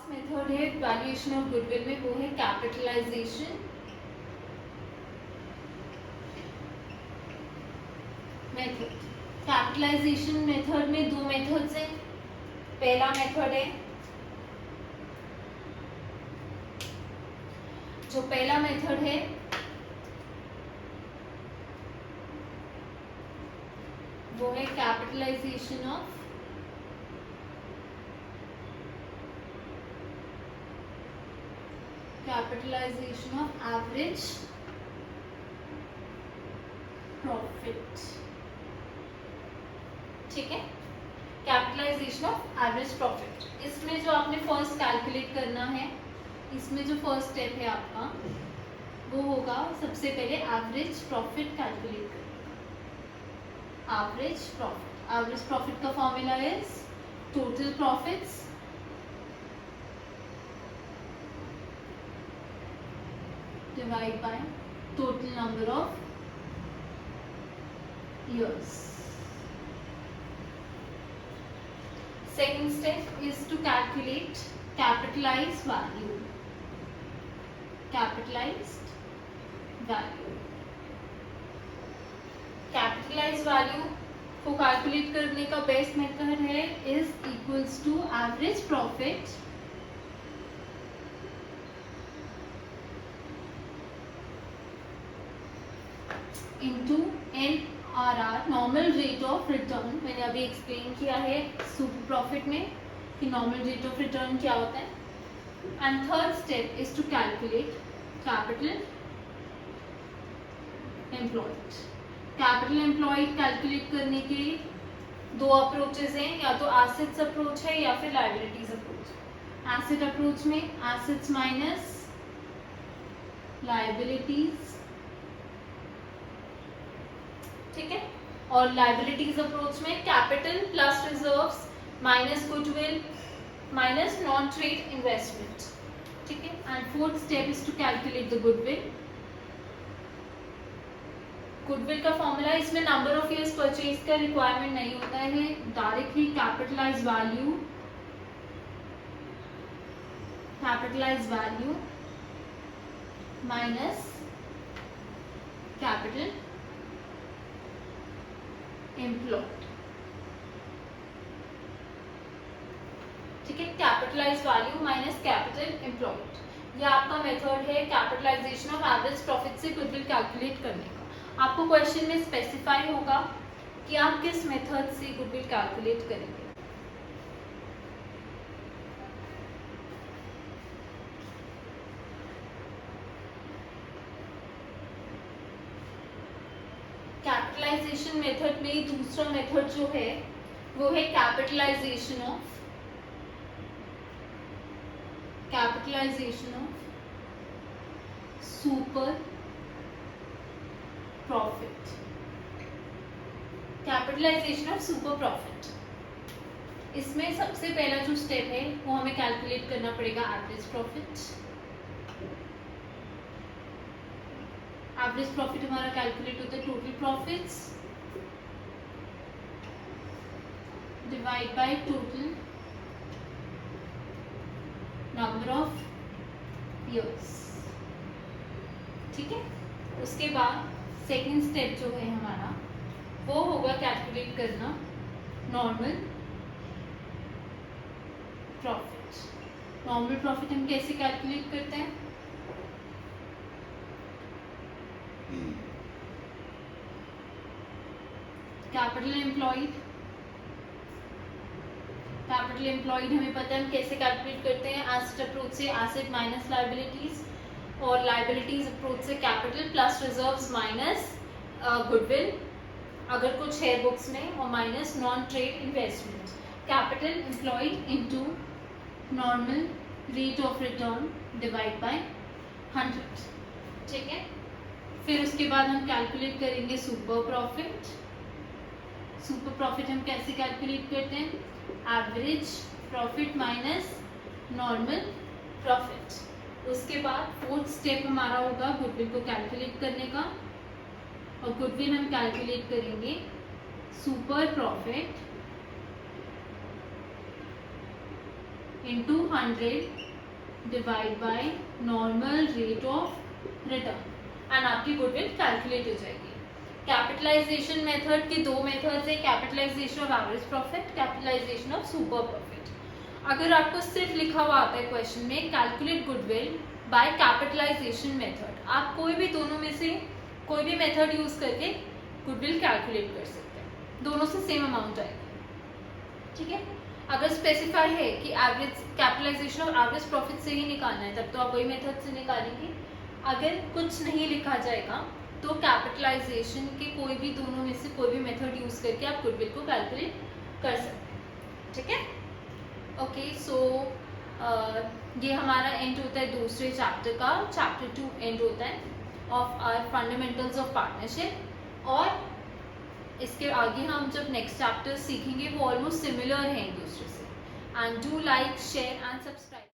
Method है valuation of goodwill में, वो है कैपिटलाइजेशन मेथड। कैपिटलाइजेशन मेथड में दो मेथड्स हैं। पहला मेथड है, जो पहला मेथड है वो है कैपिटलाइजेशन ऑफ एवरेज प्रॉफिट। ठीक है, कैपिटलाइजेशन ऑफ एवरेज प्रॉफिट। इसमें जो आपने फर्स्ट कैलकुलेट करना है, इसमें जो फर्स्ट स्टेप है आपका वो होगा सबसे पहले एवरेज प्रॉफिट कैलकुलेट करना। एवरेज प्रॉफिट का formula is total profits divide by total number of years. Second step is to calculate capitalized value. Capitalized value को कैलकुलेट करने का बेस्ट मेथड है is equals to average profit into NRR, normal rate of return. मैंने अभी explain किया है super profit में कि नॉर्मल रेट ऑफ रिटर्न क्या होता है। And third step is to calculate capital employed. Capital employed calculate करने के दो अप्रोचेस हैं, या तो एसेट्स अप्रोच है या फिर लायबिलिटीज अप्रोच। एसेट अप्रोच में एसेट्स माइनस लायबिलिटीज, ठीक है, और लायबिलिटीज अप्रोच में capital plus reserves minus goodwill minus non trade investment. ठीक है, and fourth step is to calculate the goodwill. Goodwill का फॉर्मूला, इसमें नंबर ऑफ इयर्स परचेज का रिक्वायरमेंट नहीं होता है, directly capitalise value minus capital employed. ठीक है, capitalise value minus capital employed, यह आपका मेथड है कैपिटलाइजेशन ऑफ एवरेज प्रॉफिट से गुडविल कैलकुलेट करने का। आपको क्वेश्चन में स्पेसिफाई होगा कि आप किस मेथड से गुडविल कैलकुलेट करेंगे। कैपिटलाइजेशन मेथड में दूसरा मेथड जो है वो है capitalisation of super profit. Capitalisation of super profit, इसमें सबसे पहला जो स्टेप है वो हमें कैलकुलेट करना पड़ेगा एवरेज प्रॉफिट। एवरेज प्रॉफिट हमारा कैलकुलेट होता है total profits divide by total number of years. ठीक है, उसके बाद सेकेंड स्टेप जो है हमारा वो होगा कैलकुलेट करना नॉर्मल प्रॉफिट। नॉर्मल प्रॉफिट हम कैसे कैलकुलेट करते हैं? कैपिटल एम्प्लॉयड हमें पता है हम कैसे कैलकुलेट करते हैं, एसेट अप्रोच से एसेट माइनस लायबिलिटीज, और लायबिलिटीज अप्रोच से capital plus reserves minus goodwill अगर कुछ है बुक्स में, और minus non trade investment. Capital employed into normal rate of return divide by 100। ठीक है, फिर उसके बाद हम कैलकुलेट करेंगे सुपर प्रॉफिट। सुपर प्रॉफिट हम कैसे कैलकुलेट करते हैं? Average profit minus normal profit. उसके बाद फोर्थ स्टेप हमारा होगा गुडविल को कैलकुलेट करने का, और गुडविल हम कैलकुलेट करेंगे super profit into 100 divide by normal rate of return and आपकी गुडविल कैलकुलेट हो जाएगी। कैपिटलाइजेशन मेथड के दो मेथड्स है, capitalisation of average profit, capitalisation of super profit. अगर आपको सिर्फ लिखा हुआ आता है क्वेश्चन में calculate goodwill by capitalisation method, आप कोई भी दोनों में से कोई भी मेथड यूज करके गुडविल कैलकुलेट कर सकते हैं, दोनों से सेम अमाउंट आएगा। ठीक है, अगर स्पेसिफाई है कि एवरेज कैपिटलाइजेशन और एवरेज प्रॉफिट से ही निकालना है तब तो आप वही मेथड से निकालेंगे। अगर कुछ नहीं लिखा जाएगा तो कैपिटलाइजेशन के कोई भी दोनों में से कोई भी मेथड यूज करके आप गुडविल को कैलकुलेट कर सकते हैं। ठीक है, ओके, सो ये हमारा एंड होता है दूसरे चैप्टर का। चैप्टर 2 एंड होता है of our fundamentals of partnership, और इसके आगे हम जब नेक्स्ट चैप्टर सीखेंगे वो ऑलमोस्ट सिमिलर हैं एक दूसरे से। And do like, share and subscribe.